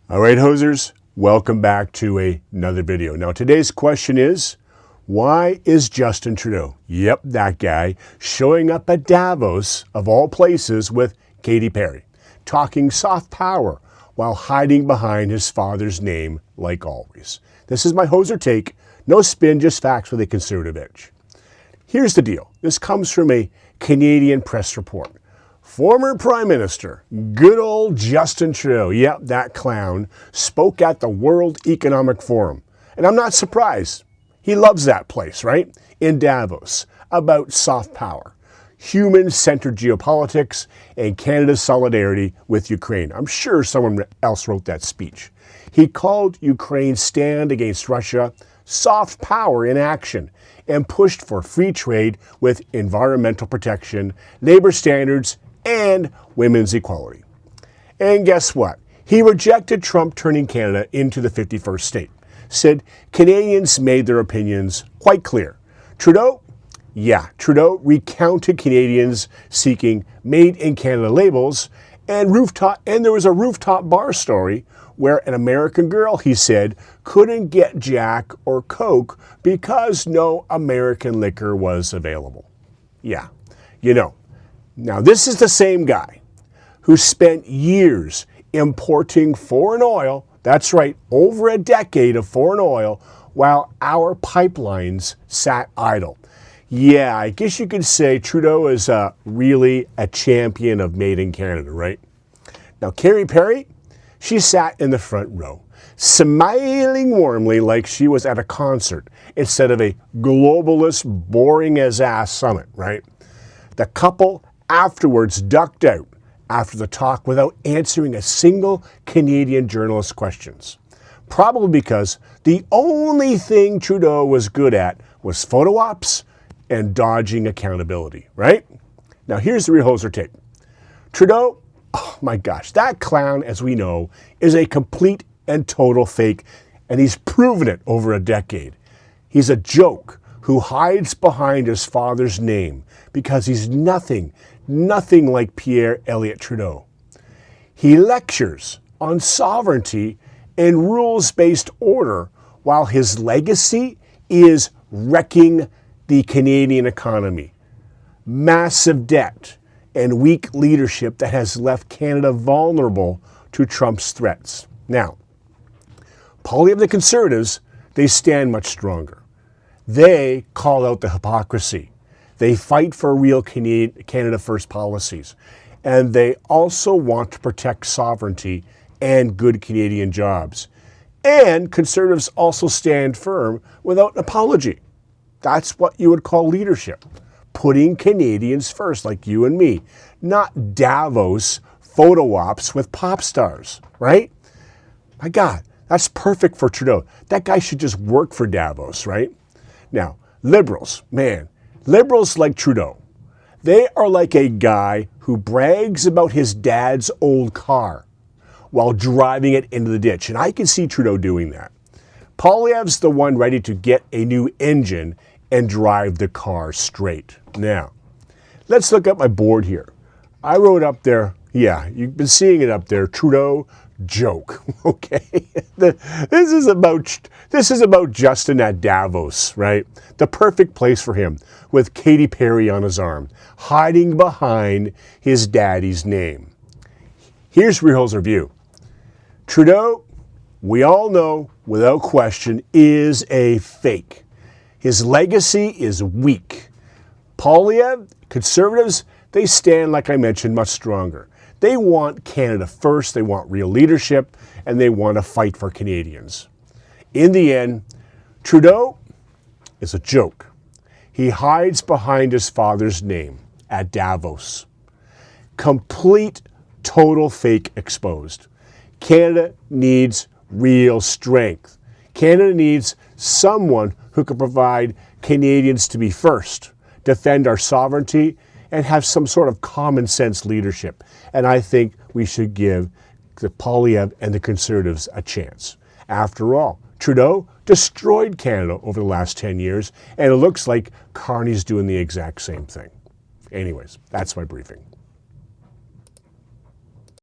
All right, hosers, welcome back to another video. Now, today's question is, why is Justin Trudeau, yep, that guy, showing up at Davos, of all places, with Katy Perry, talking soft power while hiding behind his father's name like always? This is my hoser take. No spin, just facts with a conservative edge. Here's the deal. This comes from a Canadian press report. Former Prime Minister, good old Justin Trudeau, yep, that clown, spoke at the World Economic Forum. And I'm not surprised. He loves that place, right? In Davos, about soft power, human-centered geopolitics, and Canada's solidarity with Ukraine. I'm sure someone else wrote that speech. He called Ukraine's stand against Russia soft power in action and pushed for free trade with environmental protection, labor standards, and women's equality. And guess what? He rejected Trump turning Canada into the 51st state. Said Canadians made their opinions quite clear. Trudeau recounted Canadians seeking made in Canada labels and there was a rooftop bar story where an American girl, he said, couldn't get Jack or Coke because no American liquor was available. Yeah, you know. Now, this is the same guy who spent years importing foreign oil, that's right, over a decade of foreign oil, while our pipelines sat idle. Yeah, I guess you could say Trudeau is really a champion of Made in Canada, right? Now, Katy Perry, she sat in the front row, smiling warmly like she was at a concert instead of a globalist, boring-as-ass summit, right? The couple afterwards ducked out after the talk without answering a single Canadian journalist's questions. Probably because the only thing Trudeau was good at was photo ops and dodging accountability, right? Now here's the real hoser take. Trudeau, oh my gosh, that clown, as we know, is a complete and total fake, and he's proven it over a decade. He's a joke who hides behind his father's name because he's nothing like Pierre Elliott Trudeau. He lectures on sovereignty and rules-based order while his legacy is wrecking the Canadian economy. Massive debt and weak leadership that has left Canada vulnerable to Trump's threats. Now, Poilievre, the Conservatives, they stand much stronger. They call out the hypocrisy. They fight for real Canada First policies. And they also want to protect sovereignty and good Canadian jobs. And Conservatives also stand firm without an apology. That's what you would call leadership. Putting Canadians first, like you and me. Not Davos photo ops with pop stars, right? My God, that's perfect for Trudeau. That guy should just work for Davos, right? Now, liberals, man, liberals like Trudeau, they are like a guy who brags about his dad's old car while driving it into the ditch. And I can see Trudeau doing that. Poilievre's the one ready to get a new engine and drive the car straight. Now, let's look at my board here. I wrote up there, yeah, you've been seeing it up there, Trudeau joke, okay? This is about Justin at Davos, right? The perfect place for him, with Katy Perry on his arm, hiding behind his daddy's name. Here's Real's review. Trudeau, we all know, without question, is a fake. His legacy is weak. Poilievre, Conservatives, they stand, like I mentioned, much stronger. They want Canada first, they want real leadership, and they want to fight for Canadians. In the end, Trudeau is a joke. He hides behind his father's name at Davos. Complete, total fake exposed. Canada needs real strength. Canada needs someone who can provide Canadians to be first, defend our sovereignty, and have some sort of common sense leadership. And I think we should give the Poilievre and the Conservatives a chance. After all, Trudeau destroyed Canada over the last 10 years, and it looks like Carney's doing the exact same thing. Anyways, that's my briefing.